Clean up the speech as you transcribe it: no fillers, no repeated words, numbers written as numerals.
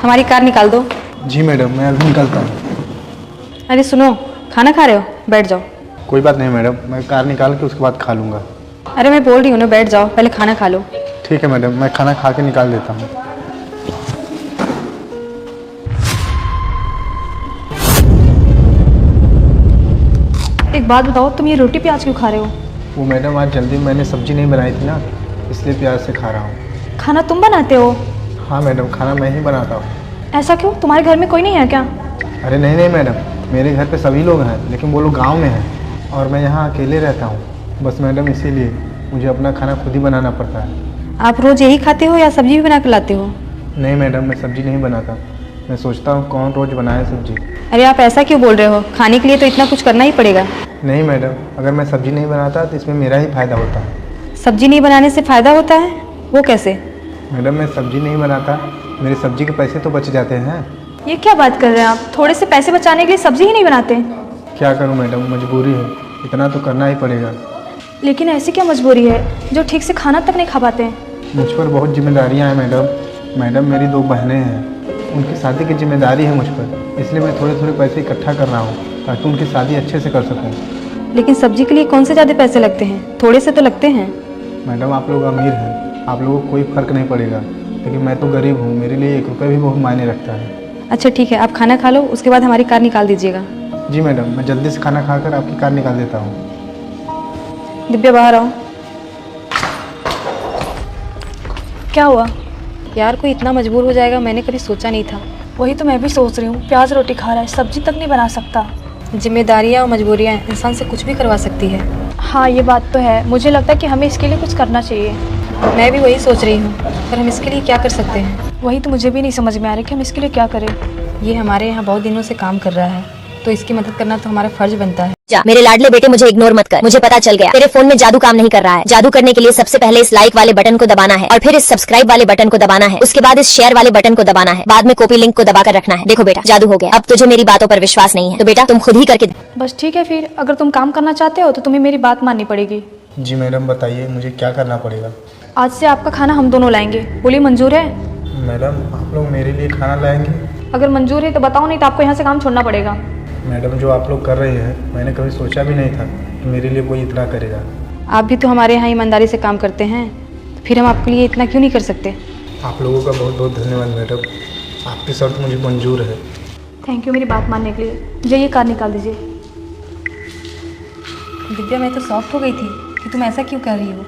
हमारी कार निकाल दो। जी मैडम, मैं अभी निकलता हूँ। अरे सुनो, खाना खा रहे हो? बैठ जाओ। कोई बात नहीं मैडम, मैं कार निकाल के उसके बाद खा लूँगा। अरे मैं बोल रही हूँ ना, बैठ जाओ, पहले खाना खा लो। ठीक है मैडम, मैं खाना खा के निकाल देता हूँ। एक बात बताओ, तुम ये रोटी प्याज क्यों खा रहे हो? वो मैडम, आज जल्दी मैंने सब्जी नहीं बनाई थी ना, इसलिए प्याज से खा रहा हूँ। खाना तुम बनाते हो? हाँ मैडम, खाना मैं ही बनाता हूँ। ऐसा क्यों? तुम्हारे घर में कोई नहीं है क्या? अरे नहीं नहीं मैडम, मेरे घर पे सभी लोग हैं, लेकिन वो लोग गाँव में हैं और मैं यहाँ अकेले रहता हूँ। बस मैडम इसीलिए मुझे अपना खाना खुद ही बनाना पड़ता है। आप रोज़ यही खाते हो या सब्जी भी बना कर लाते हो? नहीं मैडम, मैं सब्जी नहीं बनाता। मैं सोचता हूँ कौन रोज़ बनाए सब्जी। अरे आप ऐसा क्यों बोल रहे हो? खाने के लिए तो इतना कुछ करना ही पड़ेगा। नहीं मैडम, अगर मैं सब्जी नहीं बनाता तो इसमें मेरा ही फ़ायदा होता है। सब्जी नहीं बनाने से फ़ायदा होता है? वो कैसे? मैडम, मैं सब्जी नहीं बनाता, मेरे सब्जी के पैसे तो बच जाते हैं। ये क्या बात कर रहे हैं आप? थोड़े से पैसे बचाने के लिए सब्जी ही नहीं बनाते? क्या करूं मैडम, मजबूरी है, इतना तो करना ही पड़ेगा। लेकिन ऐसी क्या मजबूरी है जो ठीक से खाना तक नहीं खा पाते हैं? मुझ पर बहुत जिम्मेदारियां हैं मैडम, मेरी 2 बहनें हैं, उनकी शादी की जिम्मेदारी है मुझ पर, इसलिए मैं थोड़े थोड़े पैसे इकट्ठा कर रहा हूँ ताकि उनकी शादी अच्छे से कर सकूँ। लेकिन सब्जी के लिए कौन से ज़्यादा पैसे लगते हैं? थोड़े से तो लगते हैं। मैडम, आप लोग अमीर हैं, आप लोगों को कोई फ़र्क नहीं पड़ेगा, लेकिन मैं तो गरीब हूँ, मेरे लिए 1 रुपये भी बहुत मायने रखता है। अच्छा ठीक है, आप खाना खा लो, उसके बाद हमारी कार निकाल दीजिएगा। जी मैडम, मैं जल्दी से खाना खाकर आपकी कार निकाल देता हूँ। दिव्या बाहर आओ। क्या हुआ? यार कोई इतना मजबूर हो जाएगा मैंने कभी सोचा नहीं था। वही तो मैं भी सोच रही हूँ, प्याज रोटी खा रहा है, सब्जी तक नहीं बना सकता। जिम्मेदारियाँ और मजबूरियाँ इंसान से कुछ भी करवा सकती है। हाँ ये बात तो है, मुझे लगता है कि हमें इसके लिए कुछ करना चाहिए। मैं भी वही सोच रही हूँ, पर हम इसके लिए क्या कर सकते हैं? वही तो मुझे भी नहीं समझ में आ रहा कि हम इसके लिए क्या करें। ये हमारे यहाँ बहुत दिनों से काम कर रहा है, तो इसकी मदद करना तो हमारा फर्ज बनता है। जा, मेरे लाडले बेटे, मुझे इग्नोर मत कर। मुझे पता चल गया तेरे फोन में जादू काम नहीं कर रहा है। जादू करने के लिए सबसे पहले इस लाइक वाले बटन को दबाना है और फिर इस सब्सक्राइब वाले बटन को दबाना है, उसके बाद इस शेयर वाले बटन को दबाना है, बाद में कॉपी लिंक को दबाकर रखना है। देखो बेटा, जादू हो गया। अब तुझे मेरी बातों पर विश्वास नहीं है तो बेटा तुम खुद ही करके। बस ठीक है, फिर अगर तुम काम करना चाहते हो तो तुम्हें मेरी बात माननी पड़ेगी। जी मैडम, बताइए मुझे क्या करना पड़ेगा। आज से आपका खाना हम दोनों लाएंगे, बोली मंजूर है? मैडम, आप लोग मेरे लिए खाना लाएंगे? अगर मंजूर है तो बताओ, नहीं तो आपको यहाँ से काम छोड़ना पड़ेगा। मैडम, जो आप लोग कर रहे हैं मैंने कभी सोचा भी नहीं था कि मेरे लिए कोई इतना करेगा। आप भी तो हमारे यहाँ ईमानदारी से काम करते हैं, फिर हम आपके लिए इतना क्यों नहीं कर सकते? आप लोगों का बहुत बहुत धन्यवाद मैडम, आपकी शर्त मुझे मंजूर है। थैंक यू मेरी बात मानने के लिए। जाइए कार निकाल दीजिए। दिव्या, मैं तो सॉफ्ट हो गई थी कि तुम ऐसा क्यों कर रही हो।